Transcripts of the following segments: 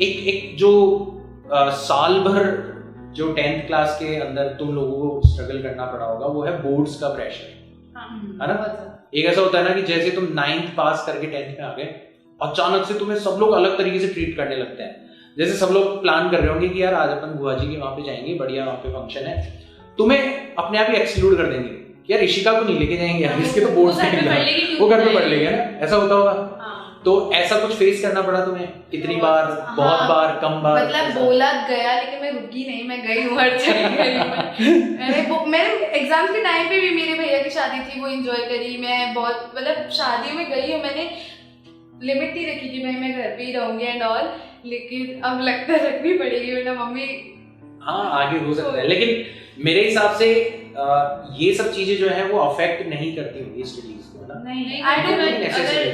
एक जो साल भर जो 10th क्लास के अंदर तुम लोगों को स्ट्रगल करना पड़ा होगा वो है बोर्ड्स का प्रेशर, है ना? एक ऐसा होता है ना कि जैसे तुम 9th पास करके 10th में आ गए, अचानक से तुम्हें सब लोग अलग तरीके से ट्रीट करने लगते हैं। जैसे सब लोग प्लान कर रहे होंगे कि यार आज अपन बुआ जी के वहां पे जाएंगे, बढ़िया वहां पे फंक्शन है, तुम्हें अपने आप ही एक्सक्लूड कर देंगे कि यार ऋषिका को नहीं लेके जाएंगे यार, इसके तो बोर्ड्स में वो घर पे पढ़ लेंगे ना, ऐसा होता होगा। तो ऐसा कुछ फेस करना पड़ा तुम्हें कितनी बार? बहुत बार, कम बार? मतलब बोला गया लेकिन मैं रुकी नहीं, मैं गई हूँ, हर जगह गई हूँ। मैं एग्जाम्स के टाइम पे भी मेरे भैया की शादी थी, वो एंजॉय करी। मैं बहुत मतलब शादी में गई हूँ, मैंने लिमिट नहीं रखी कि मैं घर पे ही रहूंगी एंड ऑल, लेकिन अब लगता है रखनी पड़ेगी वरना मम्मी। हाँ आगे हो सकता है, लेकिन मेरे हिसाब से ये सब चीजें जो है वो अफेक्ट नहीं करती होंगी स्टडीज को ना। नहीं अगर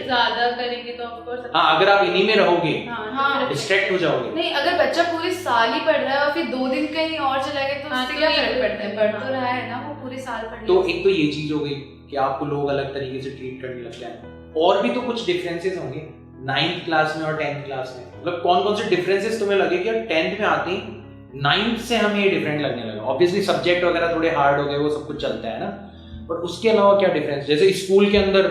ज्यादा करेंगे तो ऑफ कोर्स। हाँ अगर आप इन्हीं में रहोगे हाँ डिस्ट्रैक्ट हो जाओगे। नहीं, अगर बच्चा पूरे साल ही पढ़ रहा है और फिर 2 दिन कहीं और चला गया तो उससे क्या फर्क पड़ता है? पढ़ तो रहा है ना वो पूरे साल पढ़। तो एक तो ये चीज हो गई कि आपको लोग अलग तरीके से ट्रीट करने लग जाए, और भी तो कुछ डिफरेंसेस होंगे 9th क्लास में और 10th क्लास में। मतलब कौन कौन से डिफरेंसेस तुम्हें लगे कि 10th में आते ही 9th से हमें ये डिफरेंट लगने लगा? ऑब्वियसली सब्जेक्ट वगैरह थोड़े हार्ड हो गए, वो सब कुछ चलता है ना, पर उसके अलावा क्या डिफरेंस? जैसे स्कूल के अंदर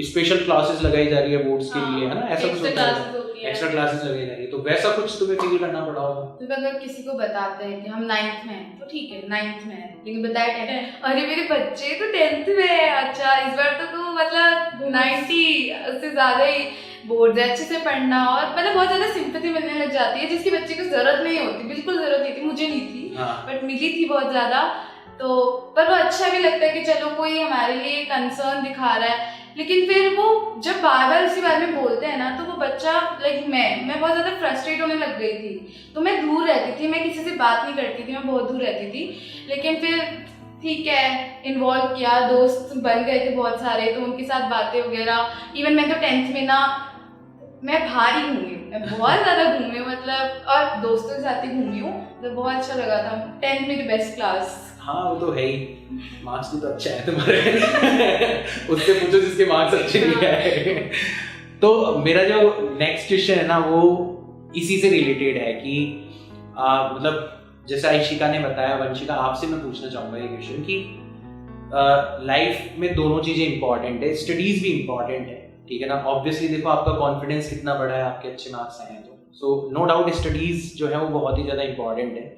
स्पेशल क्लासेस लगाई जा रही है बोर्ड्स के लिए, है ना, ऐसा कुछ होता है, एक्स्ट्रा क्लासेस लगाई जा रही है, तो वैसा कुछ तुम्हें फील करना पड़ा होगा? तो अगर किसी को बताते हैं कि हम 9th में हैं तो ठीक है 9th में है, लेकिन बताया 10th, अरे मेरे बच्चे तो 10th में है, अच्छा इस बार तो मतलब 90 उससे ज्यादा ही बोर्ड है, अच्छे से पढ़ना, और मतलब बहुत ज्यादा सिंपैथी मिलने लग जाती है जिसके बच्चे को जरूरत नहीं होती, बिल्कुल जरूरत नहीं थी, मुझे नहीं थी बट मिली थी बहुत ज्यादा। तो पर वो अच्छा भी लगता है कि चलो कोई हमारे लिए कंसर्न दिखा रहा है, लेकिन फिर वो जब बार बार उसी बारे में बोलते हैं ना तो वो बच्चा लाइक मैं बहुत ज्यादा फ्रस्ट्रेट होने लग गई थी, तो मैं दूर रहती थी, मैं किसी से बात नहीं करती थी, मैं बहुत दूर रहती थी। लेकिन फिर ठीक है इन्वॉल्व किया, दोस्त बन गए थे बहुत सारे, तो उनके साथ बातें वगैरह, इवन मैं तो 10th में ना मैं बाहर ही घूमी हूँ, मैं बहुत ज्यादा घूमी हूँ मतलब, और दोस्तों के साथ ही घूमी हूँ, तो बहुत अच्छा लगा था। 10th मेरी बेस्ट क्लास। हाँ वो तो है ही, मार्क्स भी तो अच्छा है तुम्हारे उससे पूछो जिसके मार्क्स अच्छे नहीं आए। तो मेरा जो नेक्स्ट क्वेश्चन है ना वो इसी से रिलेटेड है कि मतलब जैसे आयशिका ने बताया, वंशिका आपसे मैं पूछना चाहूंगा ये क्वेश्चन कि लाइफ में दोनों चीजें इंपॉर्टेंट है, स्टडीज भी इंपॉर्टेंट है, ठीक है ना? ऑब्वियसली देखो आपका कॉन्फिडेंस कितना बड़ा है, आपके अच्छे मार्क्स आए हैं तो सो नो डाउट स्टडीज जो है वो बहुत ही ज़्यादा इंपॉर्टेंट है,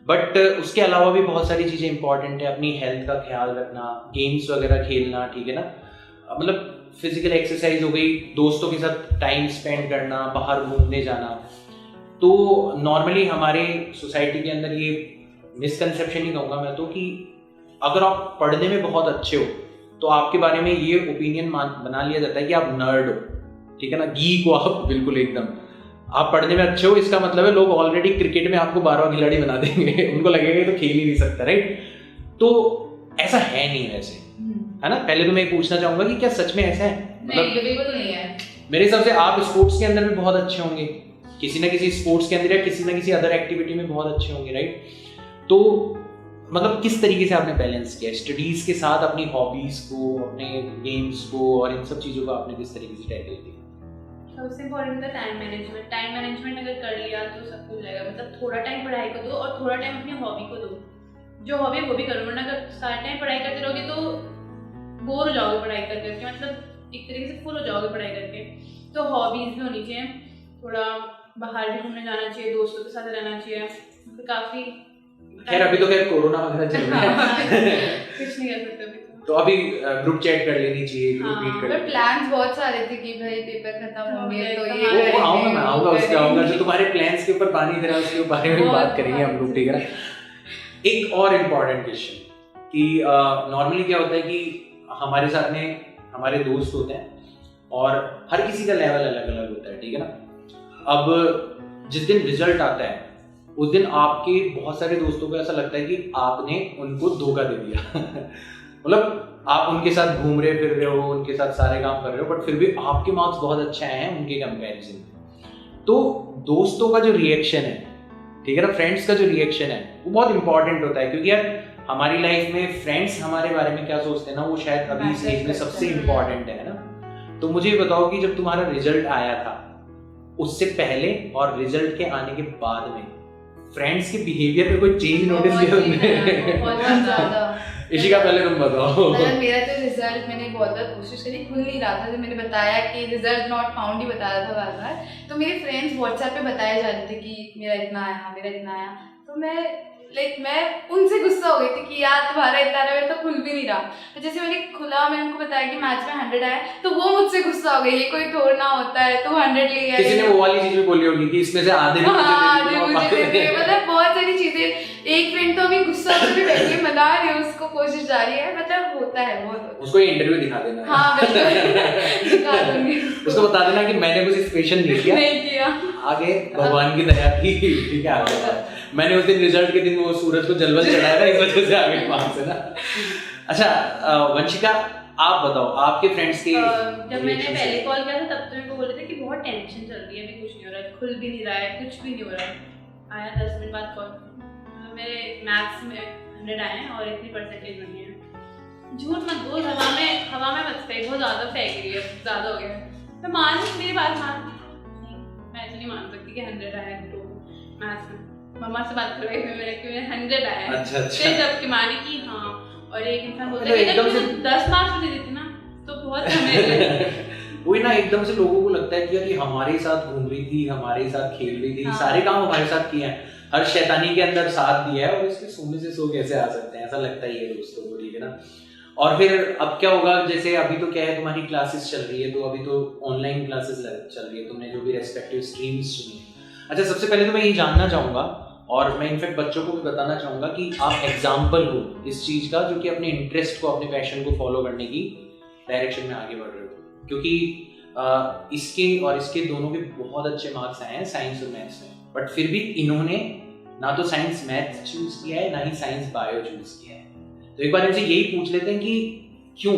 बट उसके अलावा भी बहुत सारी चीज़ें इंपॉर्टेंट है। अपनी हेल्थ का ख्याल रखना, गेम्स वगैरह खेलना, ठीक है ना, मतलब फिजिकल एक्सरसाइज हो गई, दोस्तों के साथ टाइम स्पेंड करना, बाहर घूमने जाना। तो नॉर्मली हमारे सोसाइटी के अंदर ये मिसकंसेप्शन ही कहूँगा मैं तो कि अगर आप पढ़ने में बहुत अच्छे हो तो आपके बारे में ये ओपिनियन बना लिया जाता है कि आप नर्ड हो, ठीक है ना, गीक हो आप, बिल्कुल एकदम। आप पढ़ने में अच्छे हो इसका मतलब है लोग ऑलरेडी क्रिकेट में आपको 12वां खिलाड़ी बना देंगे उनको लगेगा तो खेल ही नहीं सकता, राइट? तो ऐसा है नहीं वैसे, है ना? पहले तो मैं पूछना चाहूंगा कि क्या सच में ऐसा है? नहीं बिल्कुल नहीं है। मेरे हिसाब से आप स्पोर्ट्स के अंदर भी बहुत अच्छे होंगे, किसी ना किसी स्पोर्ट्स के अंदर या किसी ना किसी अदर एक्टिविटी में बहुत अच्छे होंगे, राइट? तो मतलब किस तरीके से आपने बैलेंस किया स्टडीज के साथ अपनी हॉबीज को, अपने गेम्स को और इन सब चीजों को आपने किस तरीके से टैकल किया? सबसे इम्पोर्टेंट है टाइम मैनेजमेंट। टाइम मैनेजमेंट अगर कर लिया तो सब कुछ जाएगा। मतलब थोड़ा टाइम पढ़ाई को दो और थोड़ा टाइम अपनी हॉबी को दो, जो हॉबी वो भी करो, वरना अगर सारा टाइम पढ़ाई करते रहोगे तो बोर हो जाओगे पढ़ाई कर करके, मतलब एक तरीके से फुल हो जाओगे पढ़ाई करके। तो हॉबीज भी होनी चाहिए, थोड़ा बाहर भी घूमने जाना चाहिए, दोस्तों के साथ रहना चाहिए, तो काफ़ी। खैर अभी तो खैर कोरोना वगैरह चल रहा है कुछ नहीं कर सकते अभी तो अभी ग्रुप चैट कर लेनी चाहिए, ग्रुप मीट कर। पर प्लान्स बहुत सारे थे कि भाई पेपर खत्म होंगे तो ये वो आऊंगा मैं, आऊंगा उसके, आऊंगा जो तुम्हारे प्लान्स के ऊपर पानी फिरा उसके बारे में बात करेंगे हम लोग, ठीक है ना? एक और इम्पोर्टेंट क्वेश्चन कि नॉर्मली क्या होता है कि हमारे साथ में हमारे दोस्त होते हैं और हर किसी का लेवल अलग अलग होता है, ठीक है ना? अब जिस दिन रिजल्ट आता है उस दिन आपके बहुत सारे दोस्तों को ऐसा लगता है कि आपने उनको धोखा दे दिया मतलब आप उनके साथ घूम रहे फिर रहे हो, उनके साथ सारे काम कर रहे हो, बट फिर भी आपके मार्क्स बहुत अच्छे आए हैं उनके कंपैरिजन में। तो दोस्तों का जो रिएक्शन है, ठीक है ना, फ्रेंड्स का जो रिएक्शन है वो बहुत इंपॉर्टेंट होता है, क्योंकि यार हमारी लाइफ में फ्रेंड्स हमारे बारे में क्या सोचते हैं ना, वो शायद अभी इस एज में सबसे इम्पोर्टेंट है ना। तो मुझे बताओ कि जब तुम्हारा रिजल्ट आया था उससे पहले और रिजल्ट के आने के बाद में फ्रेंड्स के बिहेवियर में कोई चेंज नोटिस किया तुमने? बहुत ज्यादा। इशिका पहले तुम बताओ। मतलब मेरा तो रिजल्ट मैंने बहुत बार कोशिश करी, खुल नहीं रहा था। जब मैंने बताया कि रिजल्ट नॉट फाउंड ही बता रहा था बार बार, तो मेरे फ्रेंड्स व्हाट्सएप पे बताए जा रहे थे कि मेरा इतना आया, मेरा इतना आया। तो मैं उनसे गुस्सा हो गई थी कि यार तुम्हारा इतना आया, मेरा तो खुल भी नहीं रहा। तो जैसे मैंने खुला, मैंने उनको बताया कि मैथ्स में 100 आया, तो वो मुझसे गुस्सा हो गई, ये कोई तोड़ना होता है, तू 100 ले आया। किसी ने वो वाली चीज भी बोली होगी कि इसमें से आधे मुझे मतलब बहुत सारी चीजें। एक फ्रेंड तो अभी गुस्सा होकर बैठी है, मना रही है, उसको कोशिश जारी है, मतलब होता है बहुत। उसको इंटरव्यू दिखा देना। हाँ बिल्कुल दिखा दूंगी। उसको बता देना कि मैंने कुछ स्पेशल नहीं किया, आगे भगवान की दया थी, ठीक है आगे मैंने उस दिन रिजल्ट के दिन वो सूरज को जलवल चढ़ाया था, इस वजह से आगे वहां से ना। अच्छा वंशिका आप बताओ आपके फ्रेंड्स की। जब मैंने पहले कॉल किया था तब तो मेरे को बोल रहे थे कि बहुत टेंशन चल रही है, अभी कुछ नहीं हो रहा है, खुल भी नहीं रहा है, कुछ भी नहीं हो रहा है। आया 10 मिनट बाद कॉल, मेरे मैथ्स में 100 आए हैं और इतनी परसेंटेज बनी है। झूठ मत बोल, हवा में मत फेंक, बहुत ज़्यादा फेंक रही है, ज़्यादा हो गया। तो मान मेरी बात मान, नहीं मैं तो नहीं मान सकती कि 100 आया है तो मैथ्स में। मम्मा से बात करवाई मेरे कि मेरे 100 आया है। अच्छा। फिर जब की मानी कि हाँ, और एक इंसान बोलता है कि जब तुझे 10 मार्क्स दे देती ना तो बहुत कम वही ना, एकदम से लोगों को लगता है कि यार ये हमारे साथ घूम रही थी, हमारे साथ खेल रही थी, हाँ। सारे काम हमारे साथ किए हैं, हर शैतानी के अंदर साथ दिया है, और इसके सोने से सो कैसे आ सकते हैं, ऐसा लगता ही है दोस्तों को, ठीक है ना। और फिर अब क्या होगा, जैसे अभी तो क्या है तुम्हारी क्लासेस चल रही है, तो अभी तो ऑनलाइन क्लासेस चल रही है, तुमने जो भी रेस्पेक्टिव स्ट्रीम्स चुनी। अच्छा सबसे पहले तो मैं ये जानना चाहूँगा, और मैं इनफैक्ट बच्चों को भी बताना चाहूँगा कि आप एग्जाम्पल हो इस चीज़ का, जो कि अपने इंटरेस्ट को, अपने पैशन को फॉलो करने की डायरेक्शन में आगे बढ़ रहे हो, क्योंकि इसके और इसके दोनों के बहुत अच्छे मार्क्स आए हैं साइंस और मैथ्स में, बट फिर भी इन्होंने ना तो साइंस मैथ्स चूज किया है, ना ही साइंस बायो चूज किया है। तो एक बार इनसे यही पूछ लेते हैं कि क्यों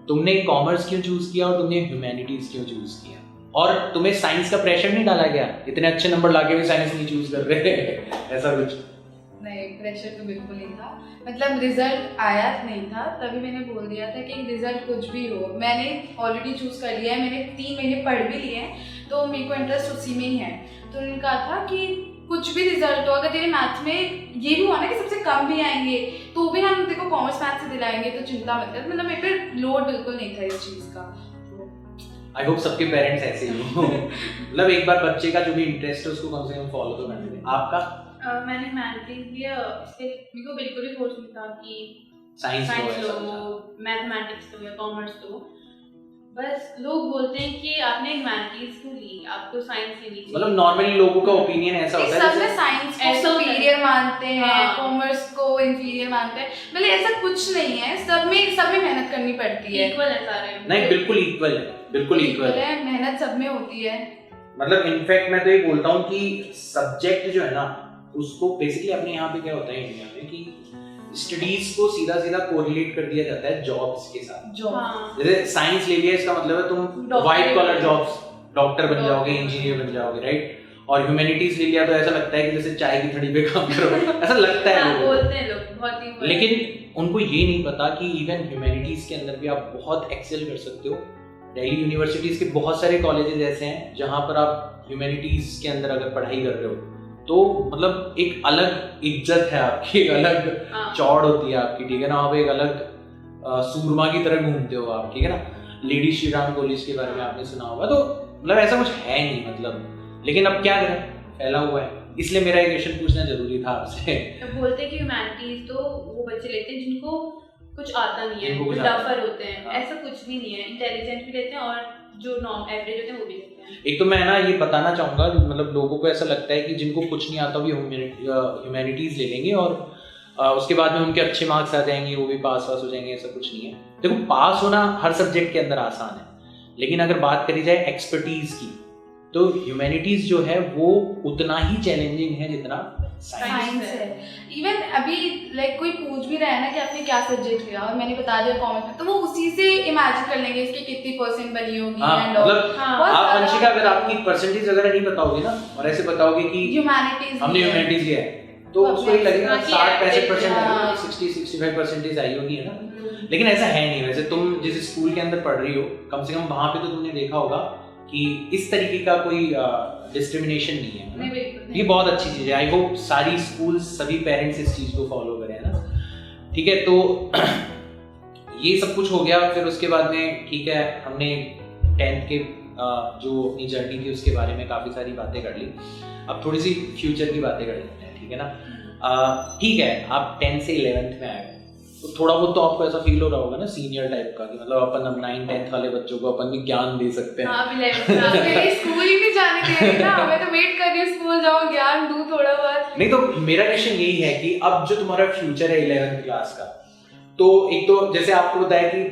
तुमने कॉमर्स क्यों चूज किया और तुमने ह्यूमैनिटीज क्यों चूज किया, और तुम्हें साइंस का प्रेशर नहीं डाला गया, इतने अच्छे नंबर लाके भी साइंस नहीं चूज कर रहे ऐसा कुछ? नहीं, प्रेशर तो बिल्कुल नहीं था। मतलब रिजल्ट आया नहीं था तभी मैंने बोल दिया था कि रिजल्ट कुछ भी हो, मैंने ऑलरेडी चूज कर लिया है, मैंने 3 महीने पढ़ भी लिए हैं, तो मेरे को इंटरेस्ट उसी में ही है। तो उन्होंने कहा था कि कुछ भी रिजल्ट हो, अगर तेरे मैथ्स में ये भी हुआ ना कि सबसे कम भी आएंगे तो भी हम तेरे को कॉमर्स मैथ्स से दिलाएंगे, तो चिंता मत कर। मतलब मेरे पे लोड बिल्कुल नहीं था इस चीज़ का। आई होप सबके पेरेंट्स ऐसे ही हो मतलब एक बार बच्चे का जो भी इंटरेस्ट है उसको कम से कम फॉलो तो करने दें। आपका? मैंने ह्यूमैनिटीज लिया, इसके मेरे को बिल्कुल भी फोर्स नहीं था कि साइंस लो, मैथमेटिक्स लो या कॉमर्स लो। बस लोग बोलते हैं कि आपने ह्यूमैनिटीज क्यों ली, आपको साइंस लेनी चाहिए। मतलब नॉर्मली लोगों का ओपिनियन ऐसा होता है, सब में साइंस को सुपीरियर मानते हैं, कॉमर्स को इंफीरियर मानते हैं, मतलब ऐसा कुछ नहीं है, सब में मेहनत करनी पड़ती है। इक्वल है सारे? नहीं बिल्कुल इक्वल है, बिल्कुल इक्वल है, मेहनत सब में होती है। मतलब इनफैक्ट मैं तो ये बोलता हूँ कि सब्जेक्ट जो है ना उसको बेसिकली अपने यहाँ पे क्या होता है इंडिया में कि स्टडीज को सीधा सीधा कोरिलेट कर दिया जाता है जॉब्स के साथ। हाँ। जैसे साइंस ले लिया, इसका मतलब है तुम व्हाइट कॉलर जॉब्स, डॉक्टर बन जाओगे, इंजीनियर बन जाओगे, राइट। और ह्यूमैनिटीज ले लिया तो ऐसा लगता है कि जैसे चाय की थड़ी पे काम करो ऐसा लगता है लोगों को, बोलते हैं लोग बहुत ही। लेकिन उनको ये नहीं पता कि इवन ह्यूमैनिटीज के अंदर भी आप बहुत एक्सेल कर सकते हो। दिल्ली यूनिवर्सिटीज के बहुत सारे कॉलेजेस ऐसे हैं जहाँ पर आप ह्यूमैनिटीज के अंदर अगर पढ़ाई कर रहे हो तो मतलब एक अलग इज्जत है आपकी, एक अलग चौड़ होती है आपकी, ठीक है ना। आप एक अलग सूरमा की तरह घूमते हो आप, ठीक है ना। लेडी श्री राम कॉलेज के बारे में आपने सुना होगा, तो मतलब ऐसा कुछ है नहीं मतलब, लेकिन अब क्या करें, फैला हुआ है, इसलिए मेरा ये क्वेश्चन पूछना जरूरी था आपसे। तो बोलते हैं कि ह्यूमैनिटीज तो वो बच्चे लेते हैं जिनको कुछ आता नहीं है, जो डफर होते हैं, ऐसा कुछ भी नहीं है, इंटेलिजेंट भी लेते हैं और जो नॉर्म एवरेज होते हैं वो भी लेते हैं। एक तो मैं ना ये बताना चाहूँगा, मतलब लोगों को ऐसा लगता है कि जिनको कुछ नहीं आता वो ह्यूमैनिटीज ले लेंगे और उसके बाद में उनके अच्छे मार्क्स आ जाएंगे, वो भी पास हो जाएंगे, ऐसा कुछ नहीं है। देखो पास होना हर सब्जेक्ट के अंदर आसान है, लेकिन अगर बात करी जाए एक्सपर्टीज की तो ह्यूमैनिटीज जो है वो उतना ही चैलेंजिंग है जितना साइंस है। इवन अभी लाइक कोई पूछ भी रहा है ना कि आपने क्या सब्जेक्ट लिया और मैंने बता दिया कॉमर्स में, तो वो उसी से इमेजिन कर लेंगे इसकी कितनी परसेंट बनी होगी। मतलब आप वंशिका अगर आपकी परसेंटेज वगैरह नहीं बताओगे ना और ऐसे बताओगे कि ह्यूमैनिटीज हमने ह्यूमैनिटीज लिया है तो उसको ही लगेगा 60-65% 60-65% आई होगी, है ना। लेकिन ऐसा है नहीं। वैसे तुम जिस स्कूल के अंदर पढ़ रही हो, कम से कम वहां पे तो तुमने देखा होगा कि इस तरीके का कोई डिस्क्रिमिनेशन नहीं है नहीं, बिल्कुल ये बहुत अच्छी चीज़ है। आई होप सारी स्कूल्स सभी पेरेंट्स इस चीज़ को फॉलो करें, है ना। ठीक है, तो ये सब कुछ हो गया। फिर उसके बाद में ठीक है, हमने 10th के जो अपनी जर्नी थी उसके बारे में काफ़ी सारी बातें कर ली। अब थोड़ी सी फ्यूचर की बातें कर लेते हैं, ठीक है ना। ठीक है, आप 10th से 11th में आए तो थोड़ा बहुत तो आपको ऐसा फील हो रहा होगा ना सीनियर टाइप का, कि मतलब अपन अब 9-10th वाले बच्चों को अपन भी ज्ञान दे सकते हैं। हाँ, अभी 11th में स्कूल ही नहीं जाने दे रही ना, मैं तो वेट कर रही हूँ स्कूल जाऊँ, ज्ञान दूँ थोड़ा बहुत। नहीं, तो मेरा क्वेश्चन यही है कि अब जो तुम्हारा फ्यूचर है 11th क्लास का, तो एक तो जैसे आपको बताया कि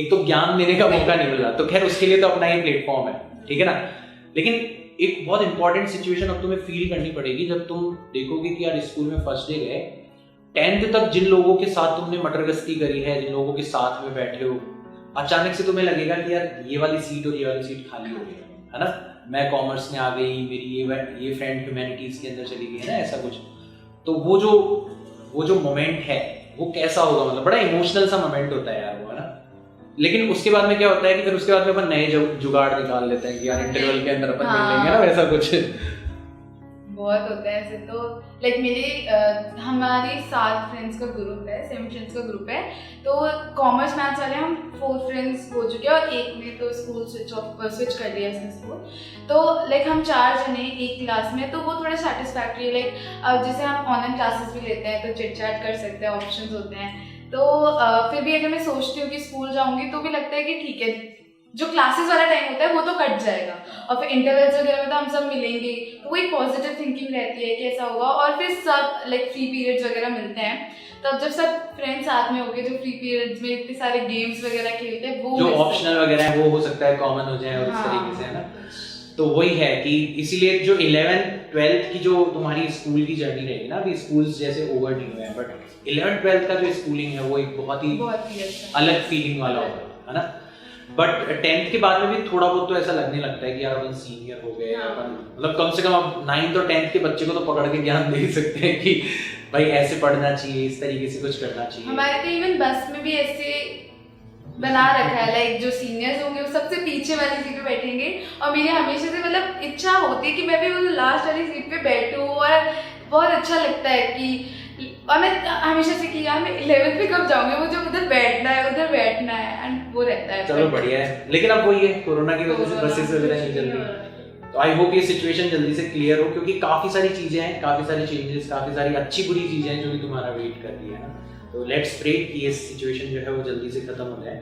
एक तो ज्ञान देने का मौका नहीं मिल रहा, तो खैर उसके लिए तो अपना ही प्लेटफॉर्म है, ठीक है ना। लेकिन एक बहुत इंपॉर्टेंट सिचुएशन अब तुम्हें फील करनी पड़ेगी जब तुम देखोगे कि यार स्कूल में फर्स्ट डे गए, 10th तक जिन लोगों के साथ तुमने मटरगश्ती करी है, जिन लोगों के साथ में बैठे हो, अचानक से तुम्हें लगेगा कि यार ये वाली सीट और ये वाली सीट खाली हो गई है ना। मैं कॉमर्स में आ गई, मेरी ये फ्रेंड ह्यूमैनिटीज के अंदर चली गई है ना, ऐसा कुछ। तो वो जो मोमेंट है वो कैसा होगा, मतलब बड़ा इमोशनल सा मोमेंट होता है यार वो, है ना। लेकिन उसके बाद में क्या होता है कि फिर उसके बाद में अपन नए जुगाड़ निकाल लेते हैं कि यार इंटरवल के अंदर अपन मिल लेंगे ना, वैसा कुछ बहुत होता है ऐसे। तो लाइक हमारी 7 फ्रेंड्स का ग्रुप है, 7 फ्रेंड्स का ग्रुप है। तो कॉमर्स मैथ्स वाले हम 4 फ्रेंड्स हो चुके हैं और एक ने तो स्कूल स्विच कर लिया इसने स्कूल। तो लाइक हम 4 जने एक क्लास में, तो वो थोड़ा सेटिस्फैक्ट्री। लाइक जैसे हम ऑनलाइन क्लासेस भी लेते हैं तो चिट चैट कर सकते हैं, ऑप्शंस होते हैं। तो फिर भी अगर मैं सोचती हूँ कि स्कूल जाऊँगी तो भी लगता है कि ठीक है, जो क्लासेस वाला टाइम होता है वो तो कट जाएगा और फिर इंटरवल्स वगैरह में तो हम सब मिलेंगे, तो वो एक पॉजिटिव थिंकिंग रहती है कि ऐसा होगा। और फिर सब लाइक फ्री पीरियड्स वगैरह मिलते हैं, तब जब सब फ्रेंड्स साथ में होके जो फ्री पीरियड्स में इतने सारे गेम्स वगैरह खेलते हैं, वो जो ऑप्शनल वगैरह है वो हो सकता है कॉमन हो जाए और इस तरीके से, है ना। तो वही है कि इसीलिए जो 11th-12th की जो तुम्हारी स्कूल की जर्नी रहेगी ना, अभी स्कूल्स जैसे ओवर नहीं हुए हैं, बट 11th-12th का जो स्कूलिंग है वो एक बहुत ही अच्छा अलग फीलिंग वाला होगा, है ना। बट 10th के बाद में भी थोड़ा बहुत तो ऐसा लगने लगता है कि यार अपन सीनियर हो गए, अपन मतलब कम से कम अब 9th और 10th के बच्चे को तो पकड़ के ज्ञान दे सकते हैं कि भाई ऐसे पढ़ना चाहिए, इस तरीके से कुछ करना चाहिए। हमारे तो इवन बस में भी ऐसे बना रखा है, लाइक जो सीनियर्स होंगे वो सबसे पीछे वाली सीट पे बैठेंगे और मेरी हमेशा से मतलब इच्छा होती है कि मैं भी वो लास्ट वाली सीट पे बैठूं। और बहुत अच्छा लगता है कि, और मैं हमेशा से कि यार मैं 11th में कब जाऊंगी, वो जो उधर बैठना है एंड वो रहता है। चलो बढ़िया है, लेकिन अब वही है कोरोना की वजह से बसेस वगैरह नहीं चल रही, तो आई होप ये सिचुएशन जल्दी से क्लियर हो, क्योंकि काफी सारी चीजें हैं, काफी सारी चेंजेस, काफी सारी अच्छी बुरी चीजें हैं जो भी तुम्हारा वेट कर रही है ना। तो लेट्स प्रे कि ये सिचुएशन जो है वो जल्दी से खत्म हो जाए।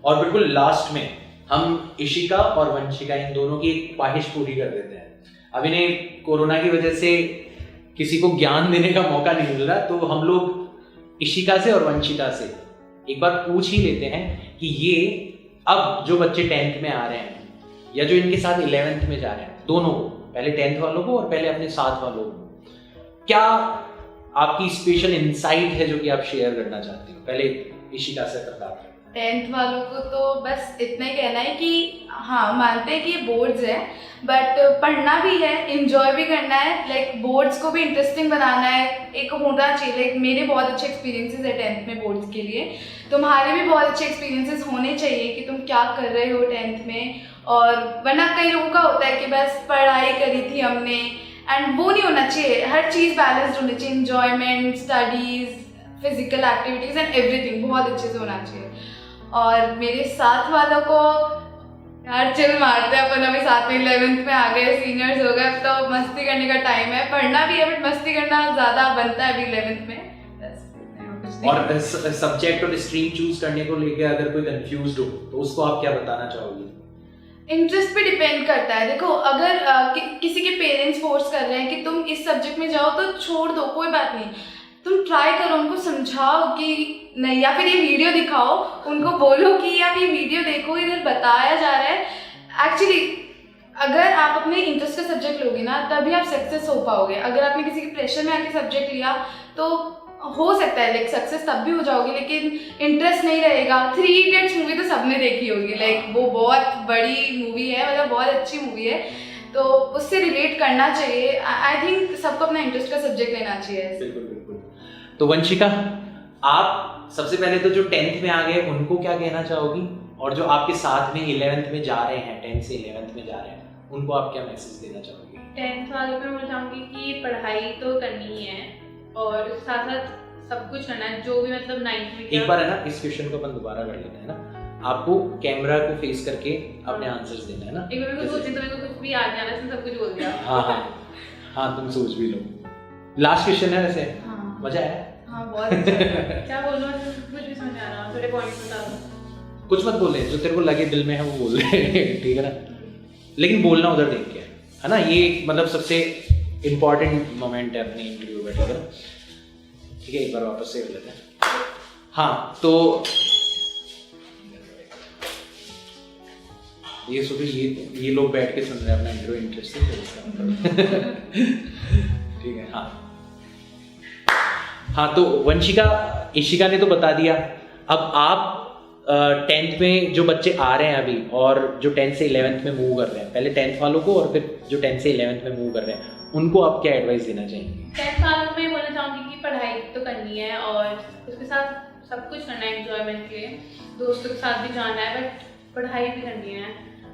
और बिल्कुल लास्ट में हम इशिका और वंशिका इन दोनों की एक ख्वाहिश पूरी कर देते हैं। अब इन्हें कोरोना की वजह से किसी को ज्ञान देने का मौका नहीं मिल रहा, तो हम लोग इशिका से और वंशिका से एक बार पूछ ही लेते हैं कि ये अब जो बच्चे 10th में आ रहे हैं या जो इनके साथ 11th में जा रहे हैं, दोनों को, पहले 10th वालों को और पहले अपने साथ वालों को, क्या आपकी स्पेशल इंसाइट है जो कि आप शेयर करना चाहते हो? पहले इशिका से करता हूं। 10th वालों को तो बस इतना ही कहना है कि हाँ, मानते हैं कि ये बोर्ड्स है, बट पढ़ना भी है, एंजॉय भी करना है, लाइक बोर्ड्स को भी इंटरेस्टिंग बनाना है, एक होना चाहिए। लाइक मेरे बहुत अच्छे एक्सपीरियंसेस है 10th में बोर्ड्स के लिए, तुम्हारे भी बहुत अच्छे एक्सपीरियंसेस होने चाहिए कि तुम क्या कर रहे हो 10th में। और वरना कई लोगों का होता है कि बस पढ़ाई करी थी हमने, एंड वो नहीं होना चाहिए। हर चीज़ बैलेंस्ड होनी चाहिए, enjoyment, studies, physical activities and everything बहुत अच्छे से होना चाहिए। और मेरे साथ वालों को यार चिल मारते हैं अपन, अभी साथ में 11th में आ गए, सीनियर्स हो गए, तो मस्ती करने का टाइम है। पढ़ना भी है बट मस्ती करना ज़्यादा बनता है अभी 11th में। और सब्जेक्ट और स्ट्रीम चूज करने को लेके अगर कोई कंफ्यूज्ड हो तो उसको आप क्या बताना चाहोगे? इंटरेस्ट पे डिपेंड करता है। देखो, अगर किसी के पेरेंट्स फोर्स कर रहे हैं कि तुम इस सब्जेक्ट में जाओ तो छोड़ दो, कोई बात नहीं, तुम ट्राई करो, उनको समझाओ कि नहीं, या फिर ये वीडियो दिखाओ, उनको बोलो कि आप ये वीडियो देखो, इधर बताया जा रहा है। एक्चुअली अगर आप अपने इंटरेस्ट का सब्जेक्ट लोगे ना, तभी आप सक्सेस हो पाओगे। अगर आपने किसी के प्रेशर में आके सब्जेक्ट लिया तो हो सकता है लाइक सक्सेस तब भी हो जाओगे, लेकिन इंटरेस्ट नहीं रहेगा। 3 Idiots मूवी तो सबने देखी होगी, लाइक वो बहुत बड़ी मूवी है, मतलब बहुत अच्छी मूवी है, तो उससे रिलेट करना चाहिए। आई थिंक सबको अपना इंटरेस्ट का सब्जेक्ट लेना चाहिए। बिल्कुल बिल्कुल। तो वंशिका, आप सबसे पहले तो जो 10th में आ गए उनको क्या कहना चाहोगी, और जो आपके साथ में 11th में जा रहे हैं, 10th से 11th में जा रहे हैं, उनको आप क्या मैसेज देना चाहोगे? 10th वालों में बोलना चाहूँगी कि पढ़ाई तो करनी ही है और साथ साथ सब कुछ करना है, जो भी मतलब 9th में एक बार है ना इस क्वेश्चन को अपन दोबारा कर लेते हैं ना, आपको कैमरा को फेस करके अपने आंसर्स देना है ना। एक बार मेरे को सोचने तो मेरे को कुछ भी याद नहीं आ रहा, इसने सब कुछ बोल दिया। हाँ तुम सोच भी लो। लास्ट क्वेश्चन है वैसे, हाँ मजा आया? हाँ बहुत अच्छा लगा। क्या बोलूँ, कुछ भी समझ नहीं आ रहा, थोड़े पॉइंट्स बता दो। कुछ मत बोले, जो तेरे को लगे दिल में है वो बोल दे ठीक है ना, लेकिन बोलना उधर देख के है ना, ये मतलब सबसे इम्पोर्टेंट मोमेंट है अपनी इंटरव्यू का, ठीक है ना। ठीक है, एक बार वापस से कर लेते हैं। हाँ तो ये सुबह ये लोग बैठ के सुन रहे हैं अपना इंटरव्यू इंटरेस्टिंग ठीक है। हाँ तो वंशिका, इशिका ने तो बता दिया। अब आप 10th में जो बच्चे आ रहे हैं अभी और जो 10th से 11th में मूव कर रहे हैं, पहले 10th वालों को और फिर जो 10th से 11th में मूव कर रहे हैं, उनको आप क्या एडवाइस देना चाहेंगे? 10th वालों में बोलना चाहूँगी कि पढ़ाई तो करनी है और उसके साथ सब कुछ करना है एंजॉयमेंट के लिए, दोस्तों के साथ भी जाना है, बट पढ़ाई भी करनी है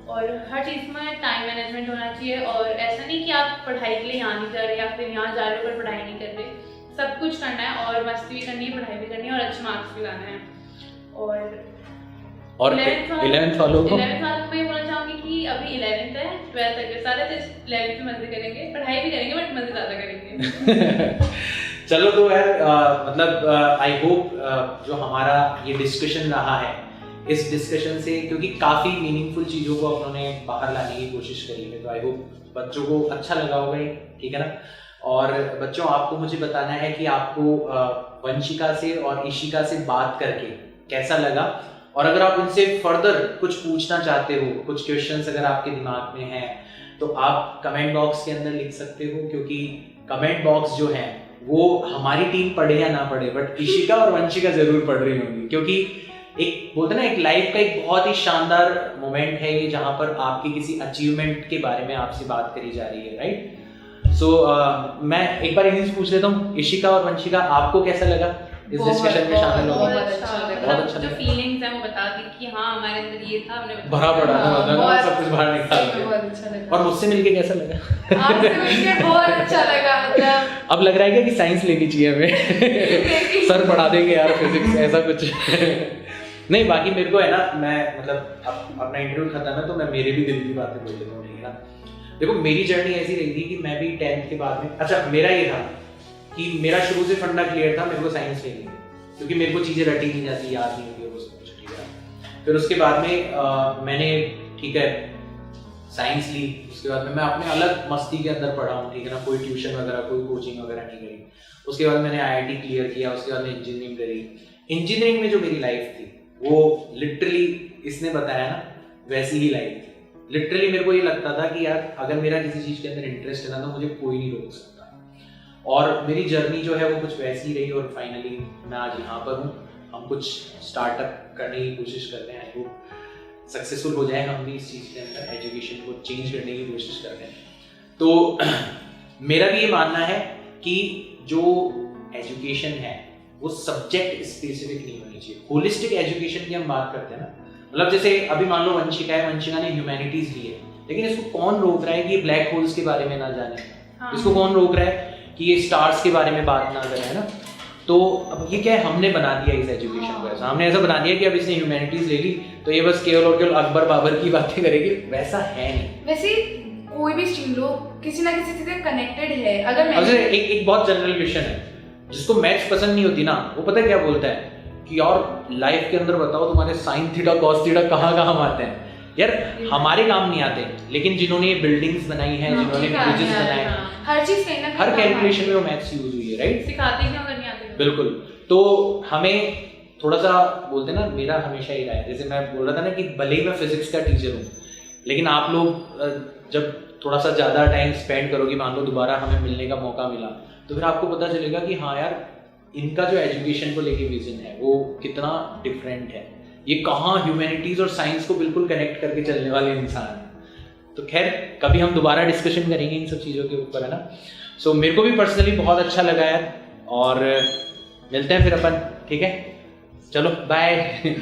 और हर चीज़ में टाइम मैनेजमेंट होना चाहिए। और ऐसा नहीं कि आप पढ़ाई के लिए यहाँ नहीं जा रहे या फिर यहाँ जा रहे हो पर पढ़ाई नहीं कर रहे, सब कुछ करना है और मस्ती भी करनी है, पढ़ाई भी करनी है और अच्छे मार्क्स भी लाना है। और 11th वालों को मैं बोलना चाहूँगी कि अभी 11th है, 12th तक सारे तो 11th में मजे करेंगे, पढ़ाई भी करेंगे बट मजे ज़्यादा करेंगे। चलो तो यार मतलब आई होप जो हमारा ये डिस्कशन रहा है, इस डिस्कशन से क्योंकि काफ़ी मीनिंगफुल चीज़ों को उन्होंने बाहर लाने की कोशिश करी है, तो आई होप बच्चों को अच्छा लगा होगा ये, ठीक है ना। और बच्चों आपको मुझे बताना है कि आपको वंशिका से और इशिका से बात करके कैसा लगा, और अगर आप उनसे फर्दर कुछ पूछना चाहते हो, कुछ क्वेश्चंस अगर आपके दिमाग में हैं तो आप कमेंट बॉक्स के अंदर लिख सकते हो, क्योंकि कमेंट बॉक्स जो है वो हमारी टीम पढ़े या ना पढ़े बट इशिका और वंशिका जरूर पढ़ रही होंगी, क्योंकि एक बोलते ना एक लाइफ का एक बहुत ही शानदार मोमेंट है ये, जहाँ पर आपकी किसी अचीवमेंट के बारे में आपसे बात करी जा रही है, राइट। सो मैं एक बार इन्हीं से पूछ लेता हूँ, इशिका और वंशिका आपको कैसा लगा इस डिस्कशन में शामिल होकर? बहुत अच्छा लगा। जो फीलिंग्स है वो बता दी कि हाँ हमारे अंदर ये था, हमने भरा पड़ा था, मतलब सब कुछ बाहर निकाल दिया। बहुत अच्छा लगा। और मुझसे मिलके कैसा लगा? आपसे मिलके बहुत अच्छा लगा। मतलब अब लग रहा है क्या कि साइंस लेनी चाहिए हमें सर पढ़ा देंगे यार फिजिक्स, ऐसा कुछ नहीं। बाकी मेरे को है ना, मैं मतलब अपना इंटरव्यू खत्म है तो मैं मेरे भी दिल की बातें बोल देता हूँ, ठीक है ना। देखो मेरी जर्नी ऐसी रही थी कि मैं भी 10th के बाद में, अच्छा मेरा ये था कि मेरा शुरू से फंडा क्लियर था, मेरे को साइंस लेनी है, क्योंकि मेरे को चीज़ें रटी नहीं जाती, याद नहीं होती वो सब कुछ, ठीक है। फिर उसके बाद में मैंने ठीक है साइंस ली, उसके बाद में मैं अपने अलग मस्ती के अंदर पढ़ा हूँ, ठीक है ना, कोई ट्यूशन वगैरह कोई कोचिंग वगैरह नहीं करी। उसके बाद मैंने IIT क्लियर किया, उसके बाद में इंजीनियरिंग करी। इंजीनियरिंग में जो मेरी लाइफ थी वो लिटरली इसने बताया ना वैसी ही लाइफ थी। लिटरली मेरे को ये लगता था कि यार अगर मेरा किसी चीज़ के अंदर इंटरेस्ट है ना तो मुझे कोई नहीं रोक सकता, और मेरी जर्नी जो है वो कुछ वैसी ही रही और फाइनली मैं आज यहाँ पर हूँ। हम कुछ स्टार्टअप करने की कोशिश कर रहे हैं, आई होप सक्सेसफुल हो जाए हम भी इस चीज़ के अंदर, एजुकेशन को चेंज करने की कोशिश कर रहे हैं। तो मेरा भी ये मानना है कि जो एजुकेशन है वो सब्जेक्ट स्पेसिफिक नहीं होनी चाहिए। होलिस्टिक एजुकेशन की हम बात करते हैं ना, मतलब जैसे अभी मान लो वंशिका है, वंशिका ने ह्यूमैनिटीज ली है, लेकिन इसको कौन रोक रहा है कि ये ब्लैक होल्स के बारे में ना जाने? हाँ। इसको कौन रोक रहा है कि ये स्टार्स के बारे में बात ना करें, है ना। तो अब ये क्या है, हमने बना दिया इस एजुकेशन को ऐसा, हमने ऐसा बना दिया कि अब इसने ह्यूमैनिटीज ले ली तो ये बस केवल और केवल अकबर बाबर की बातें करेगी, वैसा है नहीं। वैसे कोई भी स्ट्रीम लो किसी ना किसी से कनेक्टेड है। अगर मैं एक बहुत जनरल क्वेश्चन है, जिसको मैथ्स पसंद नहीं होती ना वो पता है क्या बोलता है कि यार लाइफ के अंदर बताओ तुम्हारे साइन थीटा कॉस थीटा कहाँ कहाँ आते हैं। यार हमारे काम नहीं आते, लेकिन जिन्होंने बिल्डिंग्स बनाई हैं, जिन्होंने ब्रिजेस बनाए हैं, हर चीज कहीं ना हर कैलकुलेशन में वो मैथ्स यूज हुई है, राइट। सिखाते क्यों अगर नहीं आते? बिल्कुल। तो हमें थोड़ा सा बोलते ना, मेरा हमेशा ही रहा है, जैसे मैं बोल रहा था ना कि भले ही मैं फिजिक्स का टीचर हूँ, लेकिन आप लोग जब थोड़ा सा ज़्यादा टाइम स्पेंड करोगे, मान लो दोबारा हमें मिलने का मौका मिला, तो फिर आपको पता चलेगा कि हाँ यार इनका जो एजुकेशन को लेके विजन है वो कितना डिफरेंट है, ये कहाँ ह्यूमैनिटीज और साइंस को बिल्कुल कनेक्ट करके चलने वाले इंसान है। तो खैर कभी हम दोबारा डिस्कशन करेंगे इन सब चीज़ों के ऊपर, है ना। सो मेरे को भी पर्सनली बहुत अच्छा लगा यार, और मिलते हैं फिर अपन, ठीक है, चलो बाय।